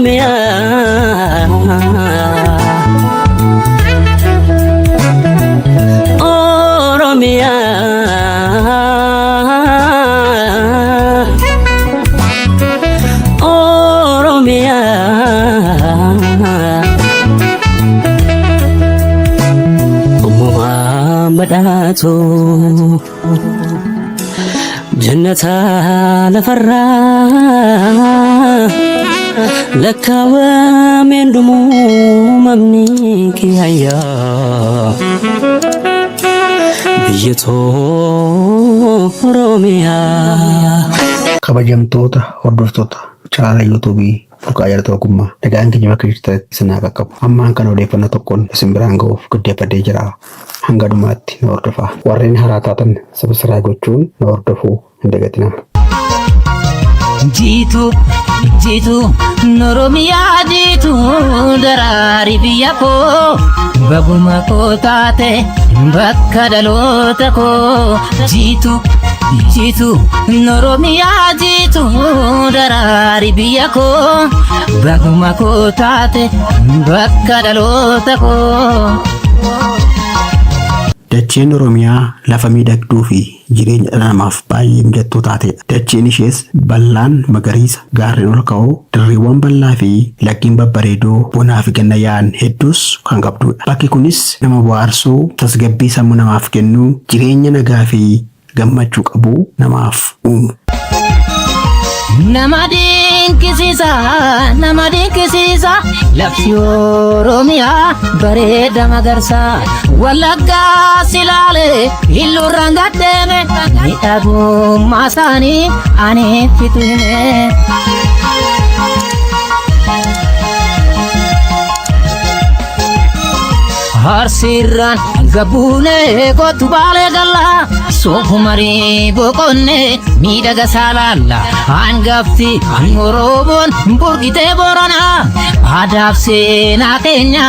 Oromia Oromia Oromia Muhammadatu Jannata lafarra Lakawa mendumu mamni kiyaya Biyato Oromia kabajamtoota hordoftoota chaanala yuutuubii Furqaa Jaarraa Ogummaa nagaan keenya bakka jirtanitti isin haa qaqqabu. Ammaan kana odeeffannoo tokkoon isin biraan ga'uuf guddeeffadhee jira. Hanga dhumaatti na hordofaa. Warreen haaraa taatan sabsirraa gochuun na hordofuu hin dagatinaa. Jitu Oromiyaa jitu daraari biyya koo baguma koo taate bakka dhaloota koo jitu Oromiyaa jitu daraari biyya koo baguma koo taate bakka dhaloota koo. Dacheen Oromiyaa lafa miidhagduu fi jireenya dhala namaaf baay'ee mijattuu taatedha. Dacheen ishees bal'aan magariisa, gaarreen ol ka'oo, dirreewwan bal'aa fi laggeen babbareedoo bonaa fi ganna yaa'an hedduus kan qabdudha. Bakki kunis nama bohaarsuu, tasgabbii sammuu namaaf kennuu, jireenya nagaa fi gammachuu qabu namaaf uumu. Nama dinqisiisa lafti Oromiyaa bareeda magarsa Wallaggaa silaale illuurraan gaddeeme miidhagummaa isaanii ani fitume. Harsirraan gabbuunee kottu baalee gallaa Soofumarii boqonnee miidhaga saalalla hangafti Oromoon burgitee Booranaa aadaaf seenaa keenya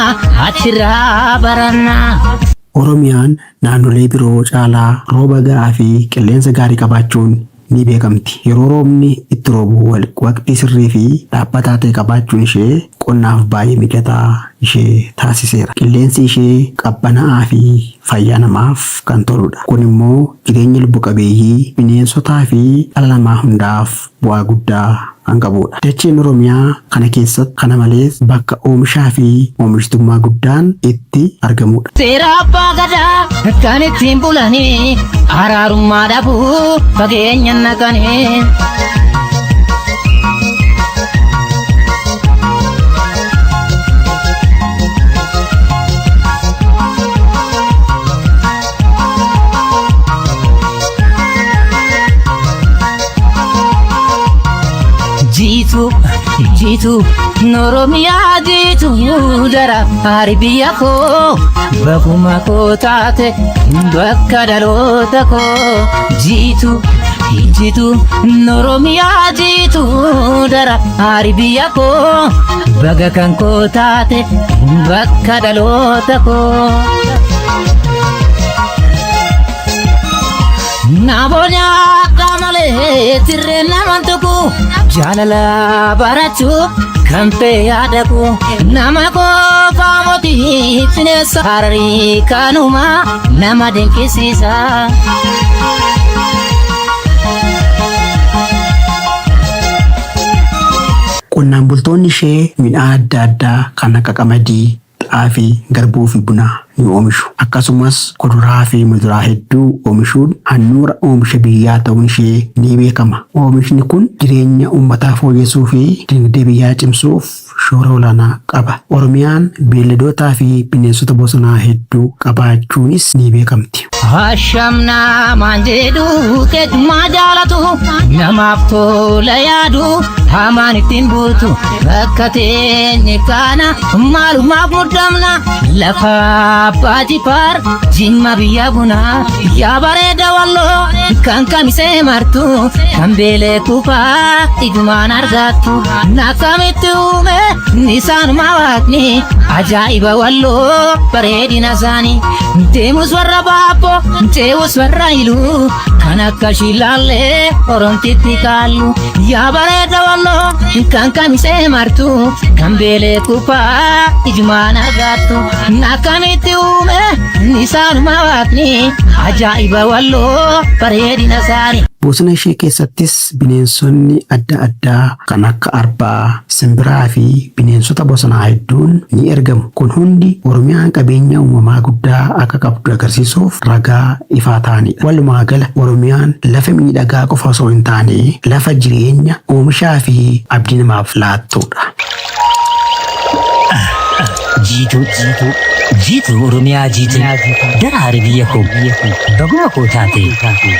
achirraa barannaa. Oromiyaan naannolee biroo caalaa rooba ga'aa fi qilleensa gaarii qabaachuun ni beekamti. Yeroo roobni itti roobu waqtii sirrii fi dhaabbataa ta'e qabaachuun ishee qonnaaf baay'ee mijataa ishee taasiseera. Qilleensi ishee qabbanaa'aa fi fayyaa namaaf kan toludha. Kun immoo jireenya lubbu qabeeyyii bineensotaa fi dhala namaa hundaaf bu'aa guddaa kan qabudha. Dacheen Oromiyaa kana keessatti kana malees bakka oomishaa fi oomishtummaa guddaan itti argamudha. Seera abbaa gadaa kan ittiin bulanii araarummaa dhabuu fageenya naqanii. Jitu Oromiyaa jitu daraari biyya koo baguma koo taate bakka dhaloota koo. Jitu Oromiyaa jitu daraari biyya koo baga kan koo taate bakka dhaloota koo. Naboonyaa qaamalee tirreen naman tokko jaalala barachuu kan fayyadaku nama qofaa mootii bineensa hararii kanuma nama dinqisiisa. Qonnaan bultoonni ishee midhaan adda addaa kan akka qamadii, xaafii, garbuu fi bunaa ni oomishu. Akkasumas kuduraa fi muduraa hedduu oomishuun handhuura oomisha biyyaa ta'uun ishee ni beekama. Oomishni kun jireenya uummataa fooyyessuu fi dinagdee biyyaa cimsuuf shoora olaanaa qaba. Oromiyaan beeyladootaa fi bineensota bosonaa hedduu qabaachuunis ni beekamti. Hashamna manjeedu keetumaa jaalatu namaaf tola yaadu hamaan ittiin bultu bakka teenye kana maalumaaf muddamna lafa abbaa par jimma biyya bunaa yaa bareeda walloo kan kamisee martu kan beelee kuphaa igumaan argattu nakkamitti uume nisaanuma waaqni ajaa'iba walloo bareedina isaanii deemus warra baabbo teewus warra iluu kan akka shilaallee oromtitti kaallu yaa bareeda walloo kan kamisee martu kan beelee kuphaa ijumaan argattu akkamitti uume isaanuma waaqni ajaa'iba walloo bareedina isaanii. Bosona ishee keessattis bineensonni adda addaa kan akka arbaa, simbiraa fi bineensota bosonaa hedduun ni argamu. Kun hundi Oromiyaan qabeenya uumamaa guddaa akka qabdu agarsiisuuf ragaa ifaa ta'anidha. Walumaa gala Oromiyaan lafa miidhagaa qofa osoo hin taane lafa jireenya, oomishaa fi abdii namaaf laattudha. Jiitu Oromiyaa jiitu daraare biyya koo baguma koo taate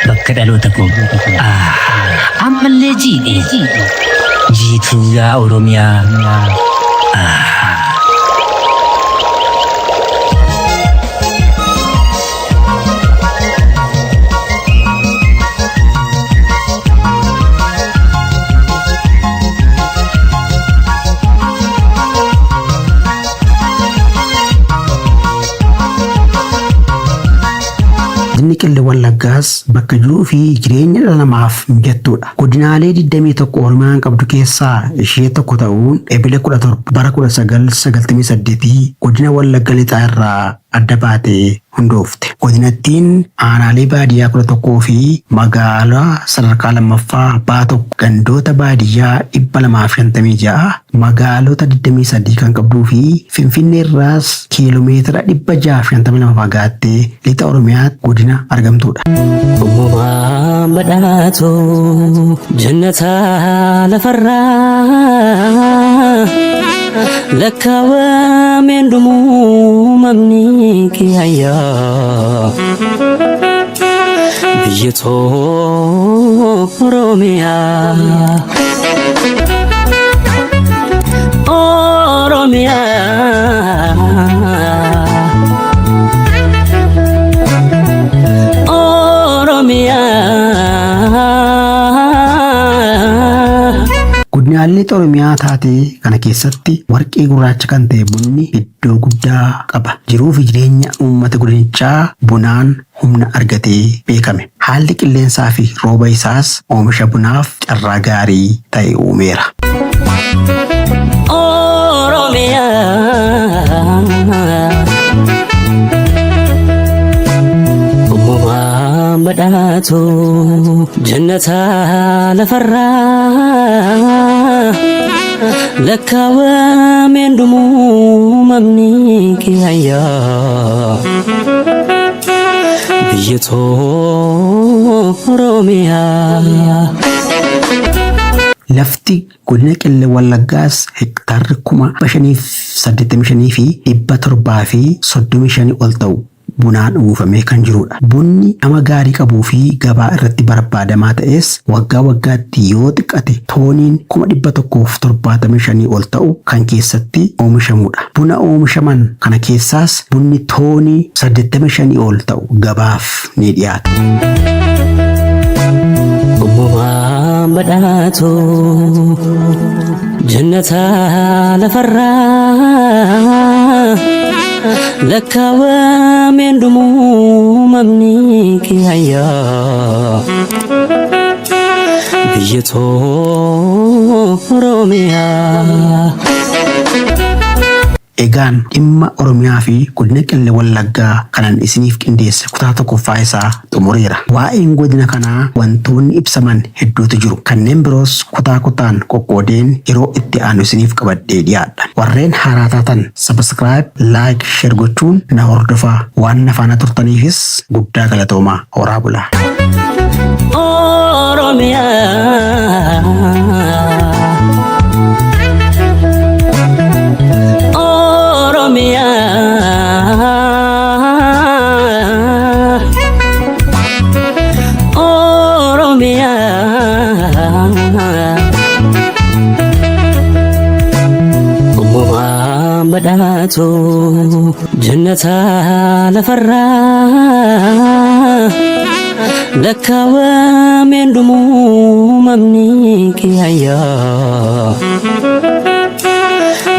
bakka dhaloota koo ammallee jiitu yaa Oromiyaa. Godinni Qellem Wallaggaas bakka jiruu fi jireenya dhala namaaf mijattuudha. Godinaalee 21 Oromiyaan qabdu keessaa ishee tokko ta'uun Ebile 17 bara 1998 godina Wallagga Lixaa irraa adda baatee hundoofte. Godinattiin aanaalee baadiyyaa 11 fi magaalaa sadarkaa lammaffaa baatu gandoota baadiyyaa 256, magaalota 23 kan qabduu fi Finfinnee irraas kiiloomeetira 652 fagaattee lixa Oromiyaatti godina argamtuudha. Uumamaan badhaatoo jannataa lafarraa lakkaawameen dhumuu mamni kiyyaa biyya too Oromiyaa. Godinaalee Oromiyaa taatee kana keessatti warqee gurraacha kan ta'e bunni iddoo guddaa qaba. Jiruu fi jireenya uummata godinichaa bunaan humna argatee beekame. Haalli qilleensaa fi rooba isaas oomisha bunaaf carraa gaarii ta'e uumeera. Uumamaan badhaatoo jannataa lafarraa lakkaawameen dhumuu mamni kiyyaa biyya too Oromiyaa. Lafti godina Qellem Wallaggaas hektaarri 585 fi 735 ol ta'u bunaan uwwifamee kan jirudha. Bunni nama gaarii qabuu fi gabaa irratti barbaadamaa ta'es waggaa waggaatti yoo xiqqate tooniin 175 ol ta'u kan keessatti oomishamudha. Buna oomishaman kana keessaas bunni toonii 85 ol ta'u gabaaf ni dhiyaata. Uumamaan badhaatoo jannataa lafarraa lakkaawameen dhumuu mamni kiyyaa biyya too Oromiyaa. Egaan dhimma Oromiyaa fi godina Qellem Wallaggaa kanan isiniif qindeesse kutaa tokkoffaa isaa xumureera. Waa'een godina kanaa wantoonni ibsaman hedduutu jiru. Kanneen biroos kutaa kutaan qoqqoodeen yeroo itti aanu isiniif qabadhee dhiyaadha. Warreen haaraa taatan subscribe, like, share gochuun na hordofaa. Waan na faana turtaniifis guddaa galatoomaa. Horaa bulaa. Uumamaan badhaatoo jannataa lafarraa lakkaawameen dhumuu mamni kiyyaa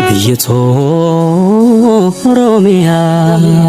biyya too Oromiyaa.